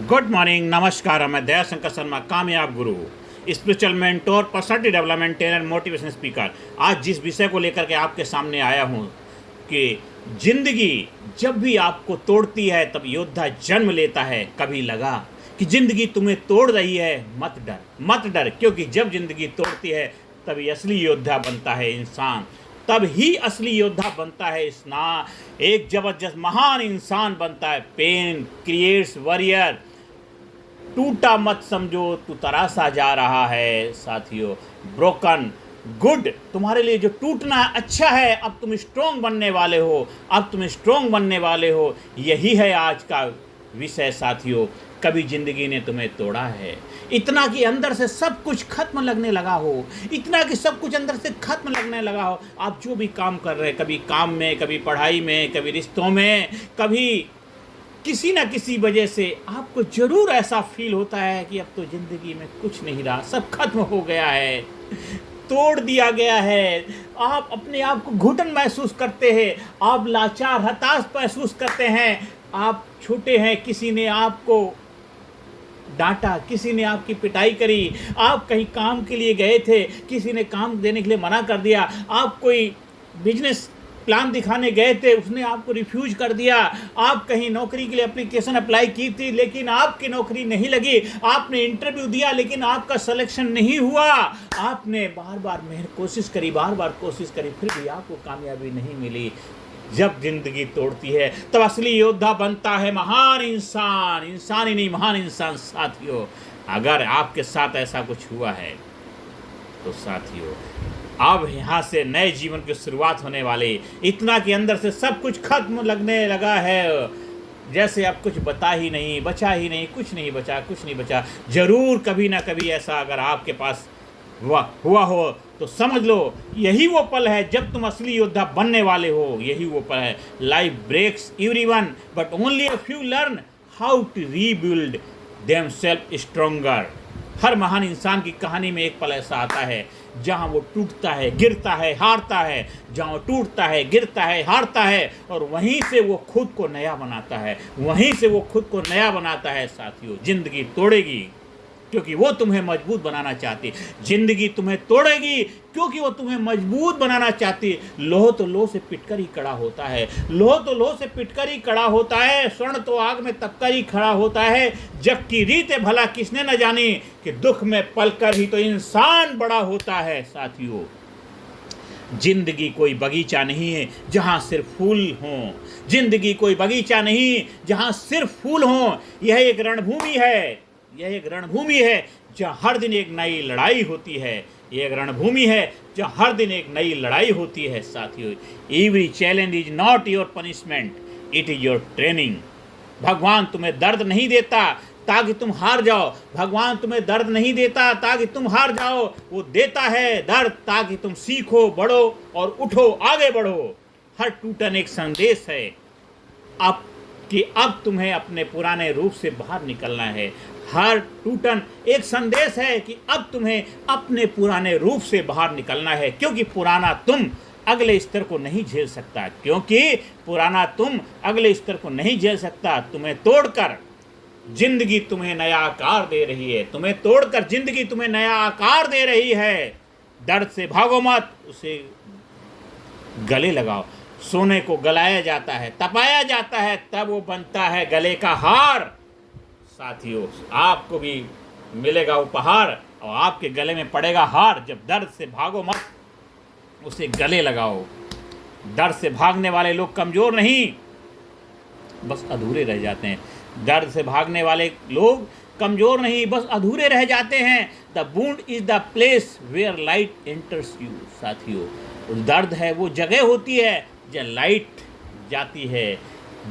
Good morning, नमस्कार। मैं दयाशंकर शर्मा, कामयाब गुरु, spiritual mentor, personality development trainer, motivation speaker. आज जिस विषय को लेकर के आपके सामने आया हूँ कि जिंदगी जब भी आपको तोड़ती है तब योद्धा जन्म लेता है। कभी लगा कि जिंदगी तुम्हें तोड़ रही है, मत डर, क्योंकि जब जिंदगी तोड़ती है तभी असली योद्धा बनता है इंसान, तब ही असली योद्धा बनता है एक जबरदस्त महान इंसान बनता है। Pain creates warrior. टूटा मत समझो तू तरासा जा रहा है साथियों। ब्रोकन गुड, तुम्हारे लिए जो टूटना अच्छा है। अब तुम स्ट्रोंग बनने वाले हो, यही है आज का विषय साथियों। कभी जिंदगी ने तुम्हें तोड़ा है, इतना कि अंदर से सब कुछ खत्म लगने लगा हो, आप जो भी काम कर रहे हैं, कभी काम में, कभी पढ़ाई में, कभी रिश्तों में, कभी किसी ना किसी वजह से आपको जरूर ऐसा फील होता है कि अब तो जिंदगी में कुछ नहीं रहा, सब खत्म हो गया है, तोड़ दिया गया है। आप अपने आप को घुटन महसूस करते हैं, आप लाचार हताश महसूस करते हैं, आप छोटे हैं, किसी ने आपको डांटा, किसी ने आपकी पिटाई करी, आप कहीं काम के लिए गए थे, किसी ने काम देने के लिए मना कर दिया, आप कोई बिजनेस प्लान दिखाने गए थे, उसने आपको रिफ्यूज कर दिया, आप कहीं नौकरी के लिए एप्लीकेशन अप्लाई की थी लेकिन आपकी नौकरी नहीं लगी, आपने इंटरव्यू दिया लेकिन आपका सिलेक्शन नहीं हुआ, आपने बार बार कोशिश करी, फिर भी आपको कामयाबी नहीं मिली। जब जिंदगी तोड़ती है तब असली योद्धा बनता है महान इंसान ही नहीं, महान इंसान साथियों। अगर आपके साथ ऐसा कुछ हुआ है तो साथियों, अब यहाँ से नए जीवन की शुरुआत होने वाली। इतना कि अंदर से सब कुछ खत्म लगने लगा है, जैसे अब कुछ बचा ही नहीं, कुछ नहीं बचा। जरूर कभी ना कभी ऐसा अगर आपके पास हुआ हो तो समझ लो यही वो पल है जब तुम असली योद्धा बनने वाले हो। यही वो पल है। Life breaks everyone but only a few learn how to rebuild themselves stronger. हर महान इंसान की कहानी में एक पल ऐसा आता है जहाँ वो टूटता है, गिरता है, हारता है, और वहीं से वो खुद को नया बनाता है। साथियों, जिंदगी तोड़ेगी क्योंकि वो तुम्हें मजबूत बनाना चाहती है। जिंदगी तुम्हें तोड़ेगी क्योंकि वो तुम्हें मजबूत बनाना चाहती है। लोह तो लोह से पिटकर ही खड़ा होता है, स्वर्ण तो आग में तपकर ही खड़ा होता है। जग की रीत भला किसने न जानी कि दुख में पलकर ही तो इंसान बड़ा होता है। साथियों, जिंदगी कोई बगीचा नहीं है जहाँ सिर्फ फूल हों। यह एक रणभूमि है जहाँ हर दिन एक नई लड़ाई होती है। साथियों, every challenge is not your punishment, it is your training. भगवान तुम्हें दर्द नहीं देता ताकि तुम हार जाओ, वो देता है दर्द ताकि तुम सीखो, बढ़ो और उठो, आगे बढ़ो। हर टूटन एक संदेश है अब तुम्हें अपने पुराने रूप से बाहर निकलना है। हर टूटन एक संदेश है कि अब तुम्हें अपने पुराने रूप से बाहर निकलना है, क्योंकि पुराना तुम अगले स्तर को नहीं झेल सकता। तुम्हें तोड़कर जिंदगी तुम्हें नया आकार दे रही है। दर्द से भागो मत, उसे गले लगाओ। सोने को गलाया जाता है, तपाया जाता है, तब वो बनता है गले का हार। साथियों, आपको भी मिलेगा उपहार और आपके गले में पड़ेगा हार। जब दर्द से भागो मत, उसे गले लगाओ। दर्द से भागने वाले लोग कमजोर नहीं, बस अधूरे रह जाते हैं। बस अधूरे रह जाते हैं। The wound is the place where light enters you. साथियों, दर्द है वो जगह होती है जब लाइट जाती है।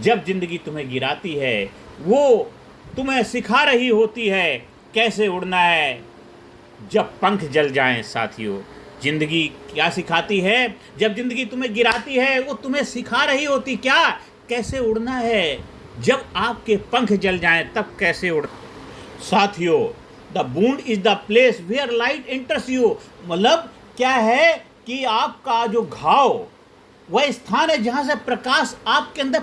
जब जिंदगी तुम्हें गिराती है, वो तुम्हें सिखा रही होती है कैसे उड़ना है जब पंख जल जाएं। साथियों, जिंदगी क्या सिखाती है? जब जिंदगी तुम्हें गिराती है, वो तुम्हें सिखा रही होती कैसे उड़ना है। जब आपके पंख जल जाएं तब कैसे साथियों, the wound is the place where light enters you. मतलब क्या है कि आपका जो घाव वह स्थान है जहाँ से प्रकाश आपके अंदर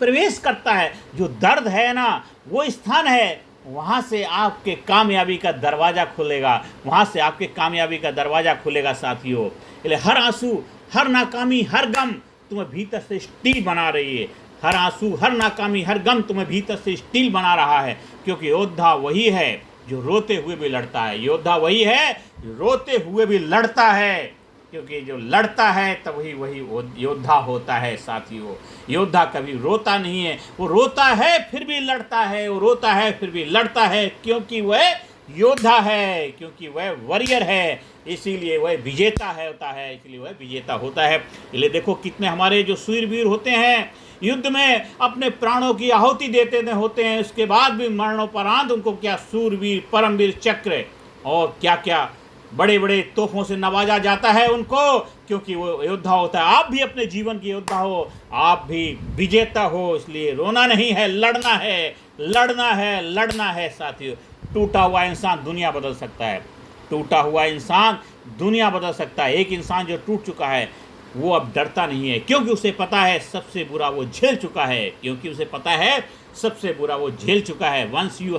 प्रवेश करता है, जो दर्द है ना, वो स्थान है, वहाँ से आपके कामयाबी का दरवाज़ा खुलेगा, वहाँ से आपके कामयाबी का दरवाज़ा खुलेगा साथियों। इसलिए हर आंसू, हर नाकामी, हर गम तुम्हें भीतर से स्टील बना रही है। हर आंसू, हर नाकामी, हर गम तुम्हें भीतर से स्टील बना रहा है, क्योंकि योद्धा वही है जो रोते हुए भी लड़ता है। योद्धा वही है जो रोते हुए भी लड़ता है, क्योंकि जो लड़ता है तब वही योद्धा होता है साथियों। योद्धा कभी रोता नहीं है, वो रोता है फिर भी लड़ता है, वो रोता है फिर भी लड़ता है, क्योंकि वह योद्धा है, क्योंकि वह वॉरियर है, इसीलिए वह विजेता है होता है, इसलिए वह विजेता होता है। इसलिए देखो कितने हमारे जो शूरवीर होते हैं, युद्ध में अपने प्राणों की आहुति देते होते हैं, उसके बाद भी मरणोपरांत उनको क्या शूरवीर, परमवीर चक्र और क्या क्या बड़े बड़े तोहफों से नवाजा जाता है उनको, क्योंकि वो योद्धा होता है। आप भी अपने जीवन की योद्धा हो, आप भी विजेता हो, इसलिए रोना नहीं है, लड़ना है, लड़ना है, लड़ना है साथियों। टूटा हुआ इंसान दुनिया बदल सकता है, टूटा हुआ इंसान दुनिया बदल सकता है। एक इंसान जो टूट चुका है वो अब डरता नहीं है, क्योंकि उसे पता है सबसे बुरा वो झेल चुका है, क्योंकि उसे पता है सबसे बुरा वो झेल चुका है। Once you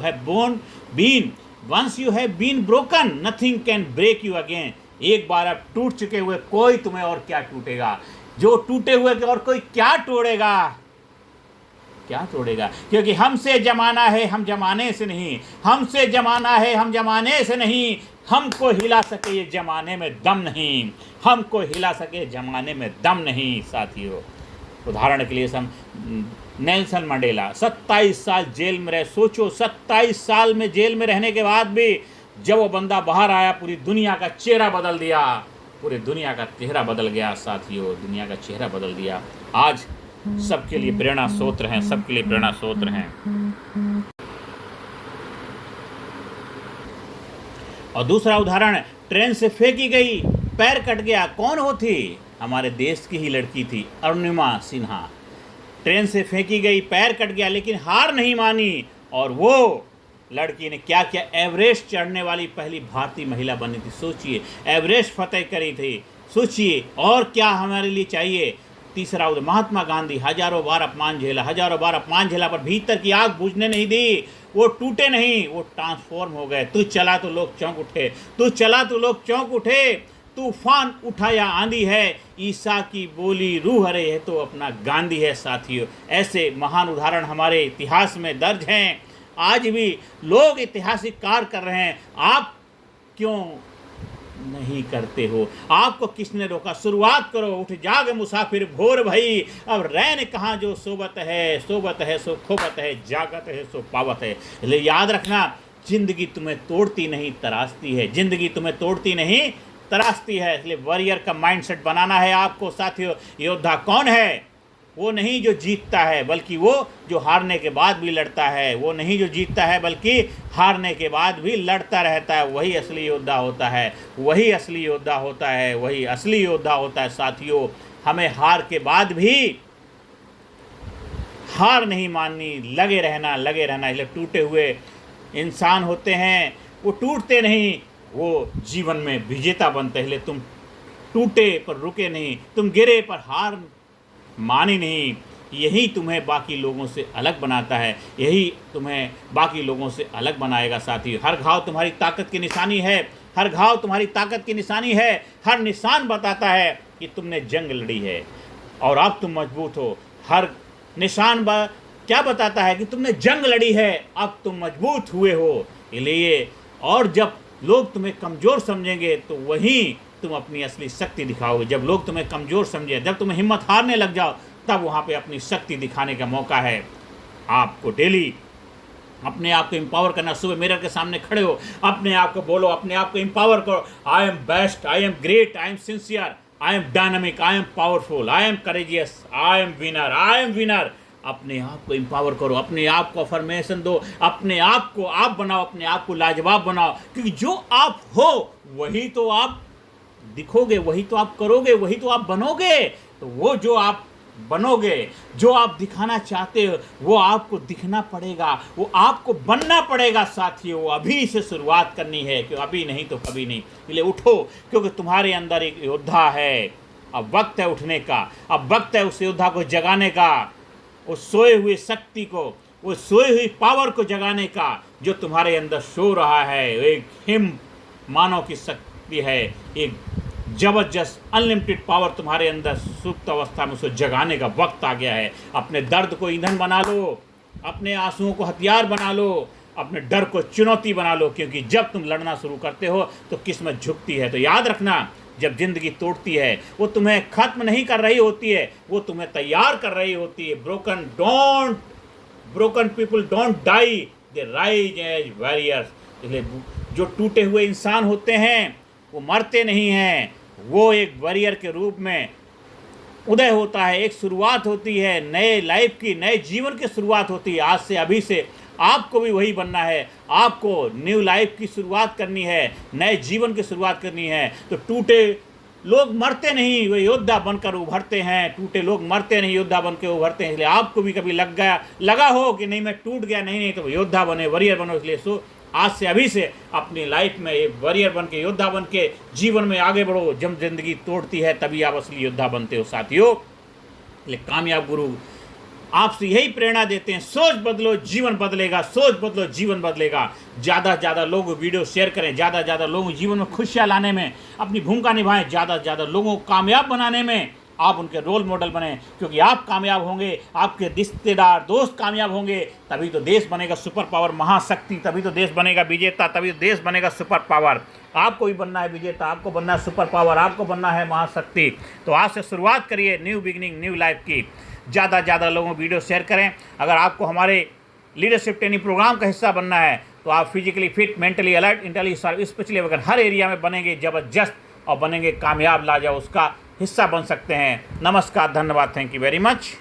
have been broken, nothing can break you again. एक बार अब टूट चुके हुए कोई तुम्हें और क्या टूटेगा, जो टूटे हुए और कोई क्या तोड़ेगा, क्या तोड़ेगा, क्योंकि हमसे जमाना है, हम जमाने से नहीं, हमसे जमाना है, हम जमाने से नहीं, हमको हिला सके ये जमाने में दम नहीं, हमको हिला सके जमाने में दम नहीं साथियों। उदाहरण के लिए नेल्सन मंडेला 27 साल जेल में रहे। सोचो 27 साल में जेल में रहने के बाद भी जब वो बंदा बाहर आया, पूरी दुनिया का चेहरा बदल दिया, पूरी दुनिया का चेहरा बदल गया साथियों, दुनिया का चेहरा बदल दिया। आज सबके लिए प्रेरणा स्रोत हैं, सबके लिए प्रेरणा स्रोत हैं। और दूसरा उदाहरण, ट्रेन से फेंकी गई, पैर कट गया, कौन हो थी? हमारे देश की ही लड़की थी, अरुणिमा सिन्हा। ट्रेन से फेंकी गई, पैर कट गया, लेकिन हार नहीं मानी, और वो लड़की ने क्या किया, एवरेस्ट चढ़ने वाली पहली भारतीय महिला बनी थी। सोचिए, एवरेस्ट फतेह करी थी, सोचिए और क्या हमारे लिए चाहिए। तीसरा महात्मा गांधी, हजारों बार अपमान झेला, हजारों बार अपमान झेला, पर भीतर की आग बुझने नहीं दी, वो टूटे नहीं, वो ट्रांसफॉर्म हो गए। तू चला तो लोग चौंक उठे, तू चला तो लोग चौंक उठे, तूफान उठाया आंधी है, ईसा की बोली रूह हरे है तो अपना गांधी है साथियों। ऐसे महान उदाहरण हमारे इतिहास में दर्ज हैं, आज भी लोग ऐतिहासिक कार्य कर रहे हैं। आप क्यों नहीं करते हो? आपको किसने रोका? शुरुआत करो, उठ जाग मुसाफिर भोर भई, अब रैन कहाँ जो सोबत है सो खोबत है, जागत है सो पावत है। इसलिए याद रखना, जिंदगी तुम्हें तोड़ती नहीं तराशती है, जिंदगी तुम्हें तोड़ती नहीं तराशती है। इसलिए वॉरियर का माइंडसेट बनाना है आपको साथियों। योद्धा कौन है? वो नहीं जो जीतता है, बल्कि वो जो हारने के बाद भी लड़ता है। वो नहीं जो जीतता है, बल्कि हारने के बाद भी लड़ता रहता है, वही असली योद्धा होता है, वही असली योद्धा होता है, वही असली योद्धा होता है साथियों। हमें हार के बाद भी हार नहीं माननी, लगे रहना, लगे रहना। इसलिए टूटे हुए इंसान होते हैं, वो टूटते नहीं, वो जीवन में विजेता बनते हैं। इसलिए तुम टूटे पर रुके नहीं, तुम गिरे पर हार मानी नहीं। यही तुम्हें बाकी लोगों से अलग बनाता है, यही तुम्हें बाकी लोगों से अलग बनाएगा साथी। हर घाव तुम्हारी ताकत की निशानी है, हर घाव तुम्हारी ताकत की निशानी है। हर निशान बताता है कि तुमने जंग लड़ी है और अब तुम मजबूत हो। हर निशान क्या बताता है कि तुमने जंग लड़ी है, अब तुम मजबूत हुए हो। इसलिए और जब लोग तुम्हें कमज़ोर समझेंगे तो वहीं तुम अपनी असली शक्ति दिखाओगे। जब लोग तुम्हें कमज़ोर समझे, जब तुम्हें हिम्मत हारने लग जाओ, तब वहाँ पे अपनी शक्ति दिखाने का मौका है। आपको डेली अपने आप को एम्पावर करना। सुबह मिरर के सामने खड़े हो, अपने आप को बोलो, अपने आप को एम्पावर करो। I am best, I am great, I am sincere, I am dynamic, I am powerful, I am courageous, I am winner, I am winner. अपने आप को एम्पावर करो, अपने आप को अफर्मेशन दो, अपने आप को आप बनाओ, अपने आप को लाजवाब बनाओ, क्योंकि जो आप हो वही तो आप दिखोगे, वही तो आप करोगे, वही तो आप बनोगे। तो वो जो आप बनोगे, जो आप दिखाना चाहते हो, वो आपको दिखना पड़ेगा, वो आपको बनना पड़ेगा साथियों। अभी से शुरुआत करनी है, कि अभी नहीं तो कभी नहीं। इसलिए उठो, क्योंकि तुम्हारे अंदर एक योद्धा है। अब वक्त है उठने का, अब वक्त है उस योद्धा को जगाने का। उस सोए हुए शक्ति को, उस सोई हुई पावर को जगाने का जो तुम्हारे अंदर सो रहा है। एक हिम मानव की शक्ति है, एक जबरदस्त अनलिमिटेड पावर तुम्हारे अंदर सुप्त अवस्था में, उसको जगाने का वक्त आ गया है। अपने दर्द को ईंधन बना लो, अपने आंसुओं को हथियार बना लो, अपने डर को चुनौती बना लो, क्योंकि जब तुम लड़ना शुरू करते हो तो किस्मत झुकती है। तो याद रखना, जब जिंदगी तोड़ती है वो तुम्हें खत्म नहीं कर रही होती है, वो तुम्हें तैयार कर रही होती है। Broken people don't die, they rise as warriors. इसलिए जो टूटे हुए इंसान होते हैं वो मरते नहीं हैं, वो एक वॉरियर के रूप में उदय होता है। एक शुरुआत होती है नए लाइफ की, नए जीवन की शुरुआत होती है। आज से, अभी से आपको भी वही बनना है। आपको न्यू लाइफ की शुरुआत करनी है, नए जीवन की शुरुआत करनी है। तो टूटे लोग मरते नहीं, वे योद्धा बनकर उभरते हैं। टूटे लोग मरते नहीं, योद्धा बनकर उभरते हैं। इसलिए आपको भी कभी लगा हो कि नहीं मैं टूट गया, नहीं तो योद्धा बने, वॉरियर बनो। इसलिए आज से, अभी से अपनी लाइफ में एक वॉरियर बन के, योद्धा बन के जीवन में आगे बढ़ो। जब जिंदगी तोड़ती है तभी आप असली योद्धा बनते हो साथियों। इसलिए कामयाब गुरु आपसे यही प्रेरणा देते हैं, सोच बदलो जीवन बदलेगा, सोच बदलो जीवन बदलेगा। ज़्यादा से ज़्यादा लोग वीडियो शेयर करें, ज़्यादा से ज़्यादा लोगों जीवन में खुशियाँ लाने में अपनी भूमिका निभाएं, ज़्यादा से ज़्यादा लोगों को कामयाब बनाने में आप उनके रोल मॉडल बने। क्योंकि आप कामयाब होंगे, आपके रिश्तेदार दोस्त कामयाब होंगे, तभी तो देश बनेगा सुपर पावर महाशक्ति, तभी तो देश बनेगा विजेता, तभी तो देश बनेगा सुपर पावर। आपको भी बनना है विजेता, आपको बनना है सुपर पावर, आपको बनना है महाशक्ति। तो आज से शुरुआत करिए न्यू बिगिनिंग, न्यू लाइफ की। ज़्यादा से ज़्यादा लोगों को वीडियो शेयर करें। अगर आपको हमारे लीडरशिप ट्रेनिंग प्रोग्राम का हिस्सा बनना है तो आप physically fit, mentally alert, intelligent, specially अगर हर एरिया में बनेंगे जबरदस्त और बनेंगे कामयाब, लाजवाब, उसका हिस्सा बन सकते हैं। नमस्कार, धन्यवाद, थैंक यू वेरी मच।